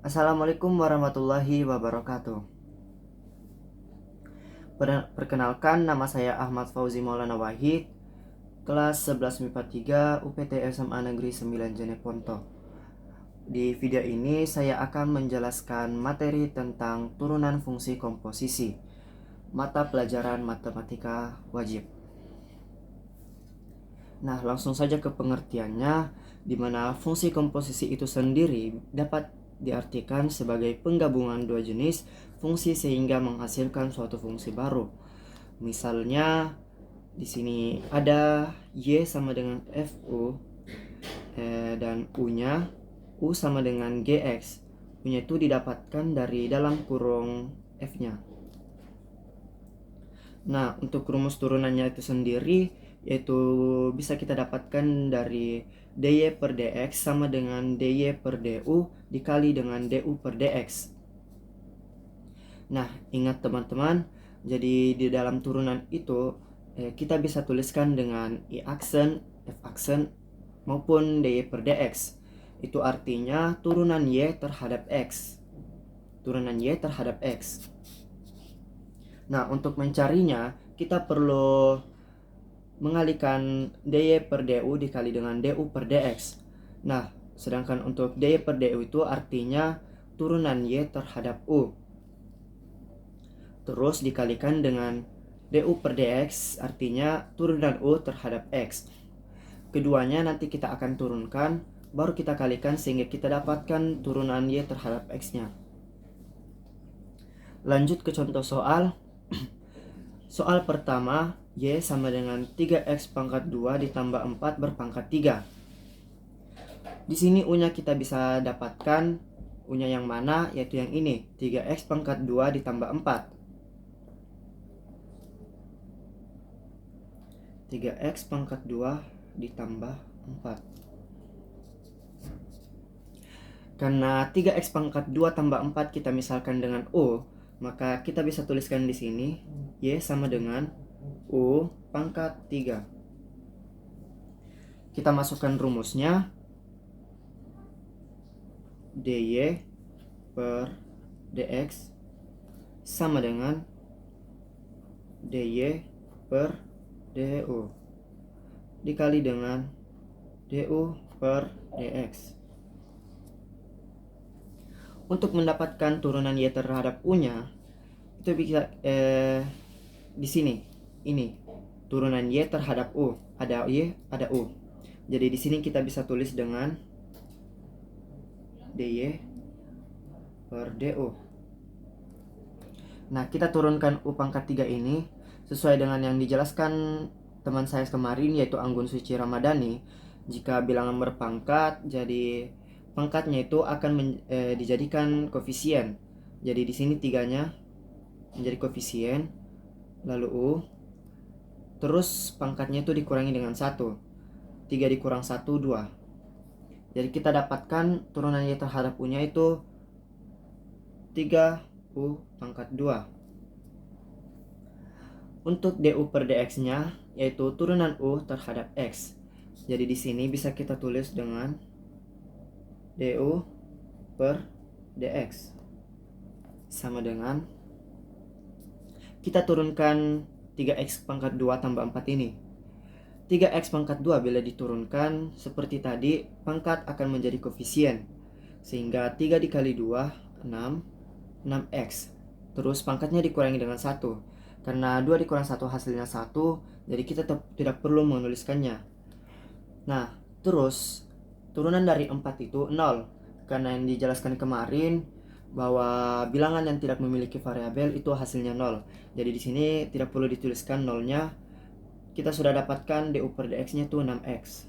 Assalamualaikum warahmatullahi wabarakatuh. Perkenalkan, nama saya Ahmad Fauzi Maulana Wahid, kelas 11 MIPA 3 UPT SMA Negeri 9 Jeneponto. Di video ini saya akan menjelaskan materi tentang turunan fungsi komposisi, mata pelajaran matematika wajib. Nah, langsung saja ke pengertiannya, di mana fungsi komposisi itu sendiri dapat diartikan sebagai penggabungan dua jenis fungsi sehingga menghasilkan suatu fungsi baru. Misalnya di sini ada y sama dengan fu dan u-nya u sama dengan gx. U-nya itu didapatkan dari dalam kurung f-nya. Nah, untuk rumus turunannya itu sendiri yaitu bisa kita dapatkan dari dy per dx sama dengan dy per du dikali dengan du per dx. Nah, ingat teman-teman, jadi di dalam turunan itu kita bisa tuliskan dengan i aksen, f aksen, maupun dy per dx. Itu artinya turunan y terhadap x. Turunan y terhadap x. Nah, untuk mencarinya, kita perlu mengalihkan dy per du dikali dengan du per dx. Nah, sedangkan untuk dy per du itu artinya turunan y terhadap u. Terus dikalikan dengan du per dx artinya turunan u terhadap x. Keduanya nanti kita akan turunkan, baru kita kalikan sehingga kita dapatkan turunan y terhadap x-nya. Lanjut ke contoh soal. Soal pertama, y sama dengan 3x pangkat 2 ditambah 4 berpangkat 3. Di sini u-nya kita bisa dapatkan, u-nya yang mana, yaitu yang ini, 3x pangkat 2 ditambah 4. 3x pangkat 2 ditambah 4. Karena 3x pangkat 2 tambah 4 kita misalkan dengan u, maka kita bisa tuliskan di sini y sama dengan u pangkat 3. Kita masukkan rumusnya, dy per dx sama dengan dy per du dikali dengan du per dx. Untuk mendapatkan turunan y terhadap u-nya, itu bisa di sini ini turunan y terhadap u, ada y ada u. Jadi di sini kita bisa tulis dengan dy per du. Nah, kita turunkan u pangkat 3 ini sesuai dengan yang dijelaskan teman saya kemarin, yaitu Anggun Suci Ramadhani. Jika bilangan berpangkat, jadi pangkatnya itu akan dijadikan koefisien. Jadi di sini 3-nya menjadi koefisien, lalu u, terus pangkatnya itu dikurangi dengan 1. 3 dikurang 1, 2. Jadi kita dapatkan turunan y terhadap u-nya itu 3u pangkat 2. Untuk du per dx-nya yaitu turunan u terhadap x. Jadi di sini bisa kita tulis dengan du per dx sama dengan, kita turunkan 3x pangkat 2 tambah 4 ini. 3x pangkat 2 bila diturunkan seperti tadi, pangkat akan menjadi koefisien. Sehingga 3 dikali 2, 6, 6x. Terus pangkatnya dikurangi dengan 1. Karena 2 dikurang 1 hasilnya 1, jadi kita tidak perlu menuliskannya. Nah, terus turunan dari 4 itu 0. Karena yang dijelaskan kemarin bahwa bilangan yang tidak memiliki variabel itu hasilnya 0. Jadi di sini tidak perlu dituliskan 0-nya. Kita sudah dapatkan du per dx-nya itu 6x.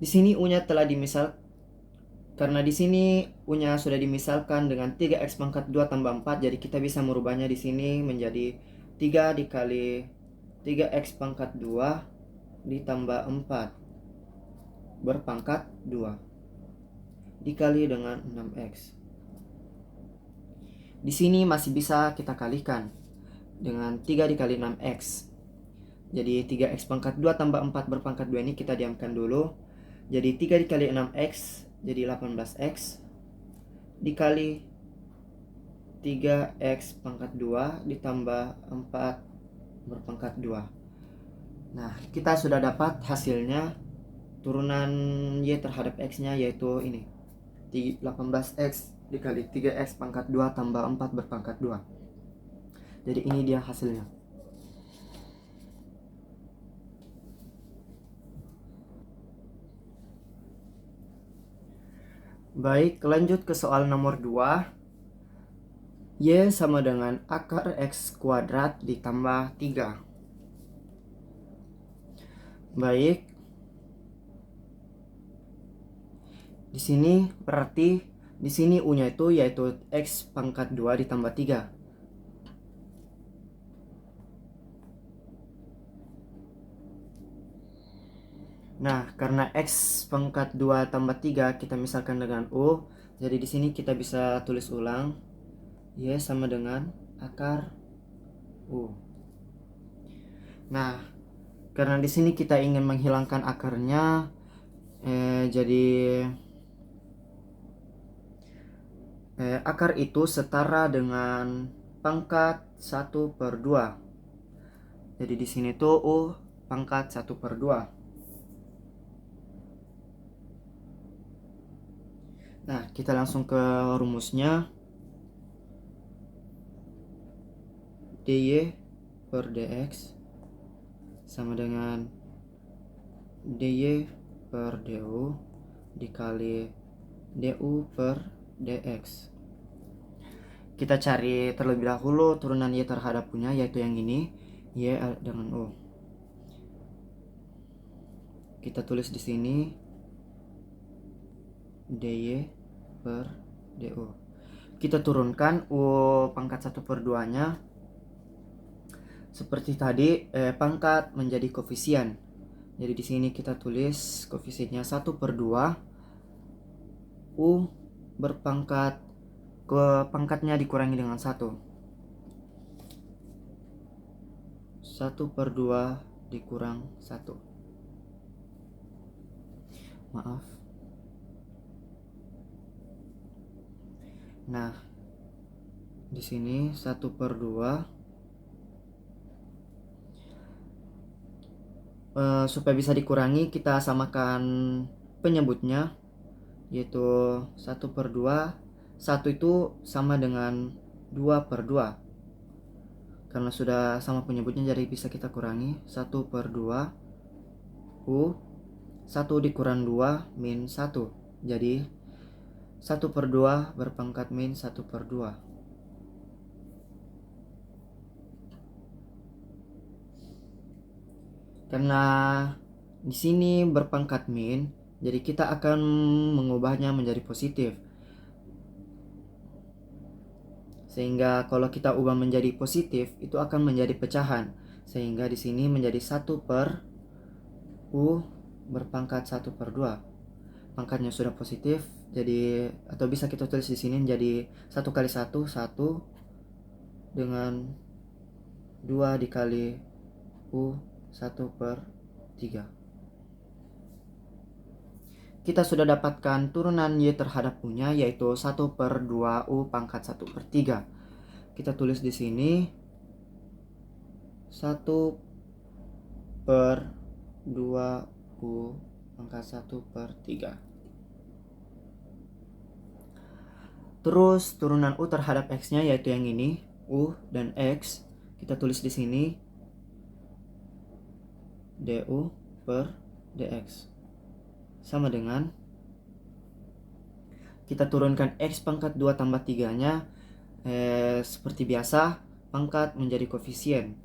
Di sini u-nya telah dimisal, karena di sini u-nya sudah dimisalkan dengan 3x pangkat 2 tambah 4, jadi kita bisa merubahnya di sini menjadi 3 dikali 3x pangkat 2 ditambah 4 berpangkat 2 dikali dengan 6x. Di sini masih bisa kita kalikan dengan 3 dikali 6x. Jadi 3x pangkat 2 tambah 4 berpangkat 2 ini kita diamkan dulu. Jadi 3 dikali 6x jadi 18x dikali 3x pangkat 2 ditambah 4 berpangkat 2. Nah, kita sudah dapat hasilnya turunan Y terhadap X-nya, yaitu ini 18x dikali 3x pangkat 2 tambah 4 berpangkat 2. Jadi ini dia hasilnya. Baik, lanjut ke soal nomor 2. Y sama dengan akar X kuadrat ditambah 3. Baik. Di sini berarti di sini U-nya itu yaitu X pangkat 2 ditambah 3. Nah, karena X pangkat 2 tambah 3 kita misalkan dengan U, jadi di sini kita bisa tulis ulang Y sama dengan akar U. Nah, karena di sini kita ingin menghilangkan akarnya, jadi akar itu setara dengan pangkat 1/2. Jadi di sini tuh U pangkat 1/2. Nah, kita langsung ke rumusnya. dy per dx sama dengan dy per du dikali du per dx. Kita cari terlebih dahulu turunan y terhadap U-nya, yaitu yang ini, y dengan u. Kita tulis di sini dy per du. Kita turunkan U pangkat 1/2 nya seperti tadi, pangkat menjadi koefisien. Jadi di sini kita tulis koefisiennya 1/2, U berpangkat ke pangkatnya dikurangi dengan 1. 1/2 dikurang 1. Maaf. Nah, di sini 1/2. Supaya bisa dikurangi, kita samakan penyebutnya, yaitu 1/2. 1 itu sama dengan 2/2. Karena sudah sama penyebutnya, jadi bisa kita kurangi 1/2 U. 1 dikurang 2 min 1. Jadi 1/2 berpangkat min 1/2. Karena di sini berpangkat min, jadi kita akan mengubahnya menjadi positif. Sehingga kalau kita ubah menjadi positif, itu akan menjadi pecahan. Sehingga di sini menjadi 1 per U berpangkat 1/2. Pangkatnya sudah positif, jadi atau bisa kita tulis di sini menjadi 1 kali 1, 1 dengan 2 dikali U 1/3. Kita sudah dapatkan turunan Y terhadap U-nya, yaitu 1/2 U pangkat 1/3. Kita tulis di sini 1/2 U pangkat 1/3. Terus turunan U terhadap X-nya, yaitu yang ini, U dan X, kita tulis di sini du per dx sama dengan kita turunkan X pangkat 2 tambah 3 nya, seperti biasa pangkat menjadi koefisien.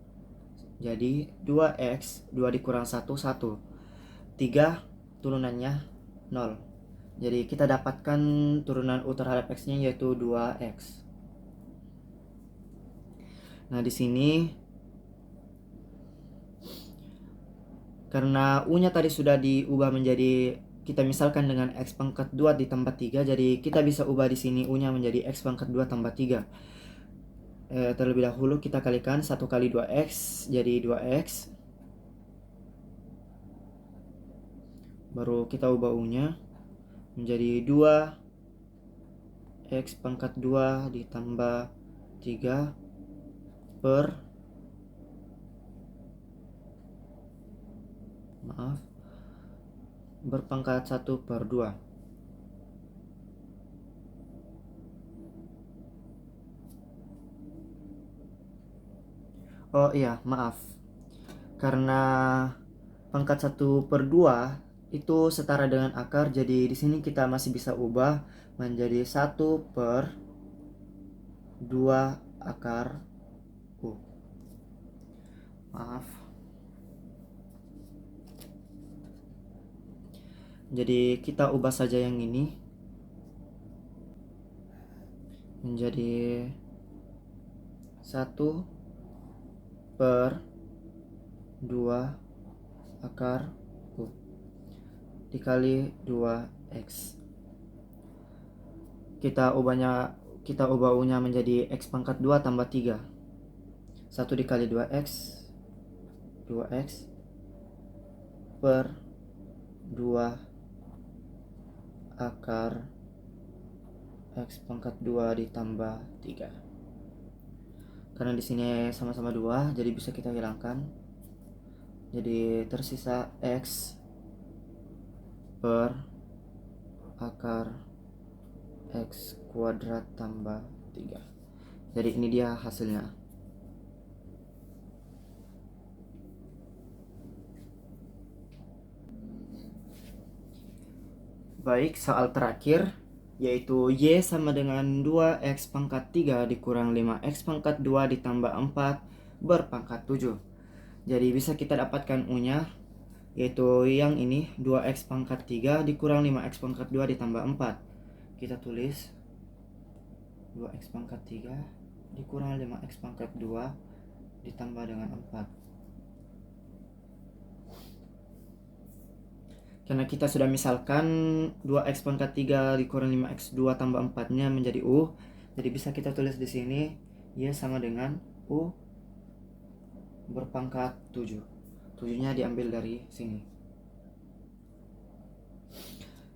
Jadi 2x, 2 dikurang 1, 1. 3 turunannya 0. Jadi kita dapatkan turunan U terhadap X nya, yaitu 2x. Nah, di sini karena U-nya tadi sudah diubah menjadi, kita misalkan dengan X pangkat 2 ditambah 3, jadi kita bisa ubah di sini U-nya menjadi X pangkat 2 tambah 3. Terlebih dahulu kita kalikan 1 kali 2x jadi 2x. Baru kita ubah U-nya menjadi 2x pangkat 2 ditambah 3 per berpangkat 1 per 2. Oh iya, maaf. Karena pangkat 1 per 2 itu setara dengan akar, jadi di sini kita masih bisa ubah menjadi 1 per 2 akar U. Maaf. Jadi kita ubah saja yang ini menjadi 1 per 2 akar U dikali 2x. Kita ubah U-nya menjadi x pangkat 2 tambah 3. 1 dikali 2x 2x per 2 akar x pangkat 2 ditambah 3. Karena di sini sama-sama 2, jadi bisa kita hilangkan. Jadi tersisa x per akar x kuadrat tambah 3. Jadi ini dia hasilnya. Baik, soal terakhir yaitu y sama dengan 2x pangkat 3 dikurang 5x pangkat 2 ditambah 4 berpangkat 7. Jadi bisa kita dapatkan U-nya yaitu yang ini 2x pangkat 3 dikurang 5x pangkat 2 ditambah 4. Kita tulis 2x pangkat 3 dikurang 5x pangkat 2 ditambah dengan 4. Karena kita sudah misalkan 2x pangkat 3 dikurang 5x 2 tambah 4-nya menjadi U. Jadi bisa kita tulis di sini Y sama dengan U berpangkat 7. 7-nya diambil dari sini.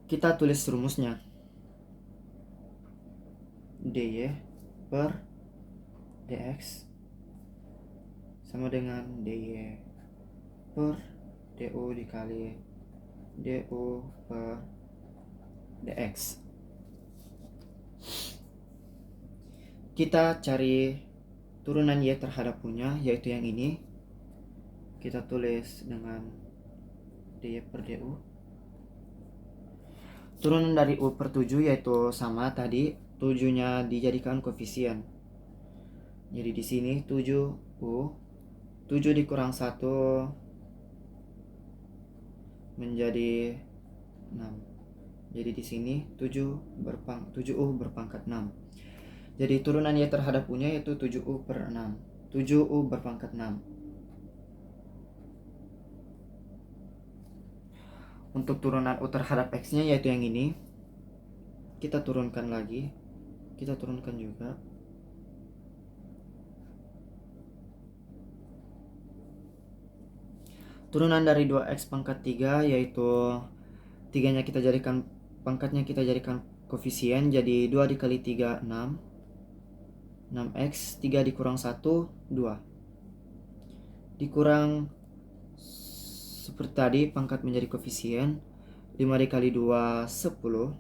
Kita tulis rumusnya. dy per dx sama dengan dy per du dikali du per dx. Kita cari turunan y terhadap U-nya, yaitu yang ini. Kita tulis dengan dy per du. Turunan dari U per 7 yaitu sama tadi, 7-nya dijadikan koefisien. Jadi di sini 7U, 7 dikurang 1 menjadi 6. Jadi di sini 7U berpangkat 6. Jadi turunan y terhadap U-nya yaitu 7U per 6. 7U berpangkat 6. Untuk turunan U terhadap X-nya yaitu yang ini. Kita turunkan lagi. Kita turunkan juga. Turunan dari 2x pangkat 3 yaitu 3-nya kita jadikan pangkatnya kita jadikan koefisien, jadi 2 dikali 3 6. 6x, 3 dikurang 1 2. Dikurang seperti tadi pangkat menjadi koefisien, 5 dikali 2 10.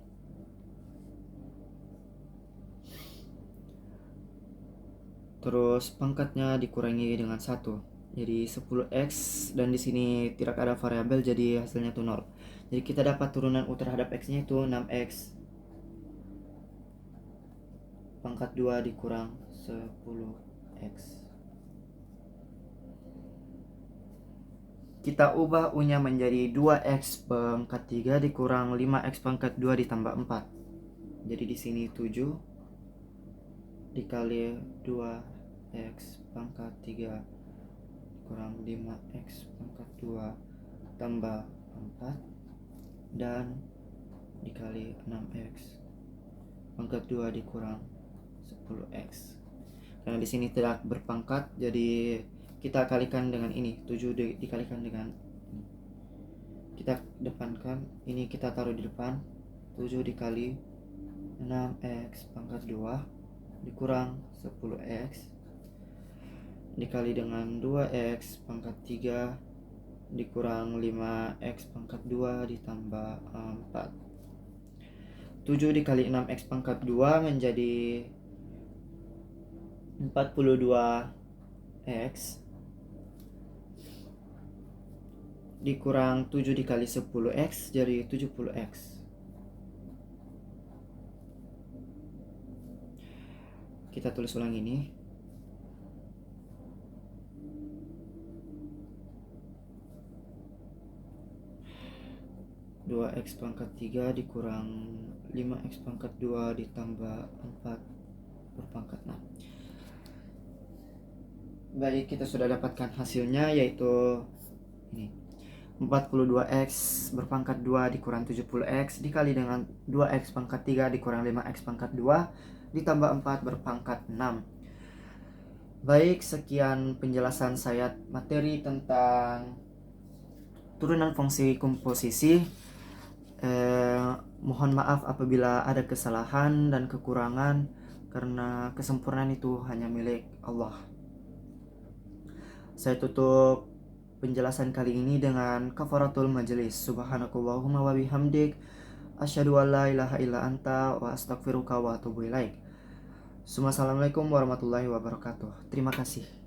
Terus pangkatnya dikurangi dengan 1. Jadi 10x, dan di sini tidak ada variabel jadi hasilnya itu 0. Jadi kita dapat turunan U terhadap X-nya itu 6x pangkat 2 dikurang 10x. Kita ubah U-nya menjadi 2x pangkat 3 dikurang 5x pangkat 2 ditambah 4. Jadi di sini 7 dikali 2x pangkat 3 kurang 5x pangkat 2 tambah 4 dan dikali 6x pangkat 2 dikurang 10x. Karena di sini tidak berpangkat, jadi kita kalikan dengan ini, 7 dikalikan dengan ini. kita depankan, ini kita taruh di depan. 7 dikali 6x pangkat 2 dikurang 10x dikali dengan 2x pangkat 3 dikurang 5x pangkat 2 ditambah 4. 7 dikali 6x pangkat 2 menjadi 42x dikurang 7 dikali 10x jadi 70x. Kita tulis ulang ini. Dua x pangkat 3 dikurang 5x pangkat 2 ditambah 4 berpangkat 6. Baik, kita sudah dapatkan hasilnya, yaitu ini 42x berpangkat 2 dikurang 70x dikali dengan 2x pangkat 3 dikurang 5x pangkat 2 ditambah 4 berpangkat 6. Baik, sekian penjelasan saya materi tentang turunan fungsi komposisi. Mohon maaf apabila ada kesalahan dan kekurangan, karena kesempurnaan itu hanya milik Allah. Saya tutup penjelasan kali ini dengan kafaratul majelis. Subhanakallahumma wa bihamdik asyhadu an la ilaha illa anta wa astaghfiruka wa atubu ilaik. Assalamualaikum warahmatullahi wabarakatuh. Terima kasih.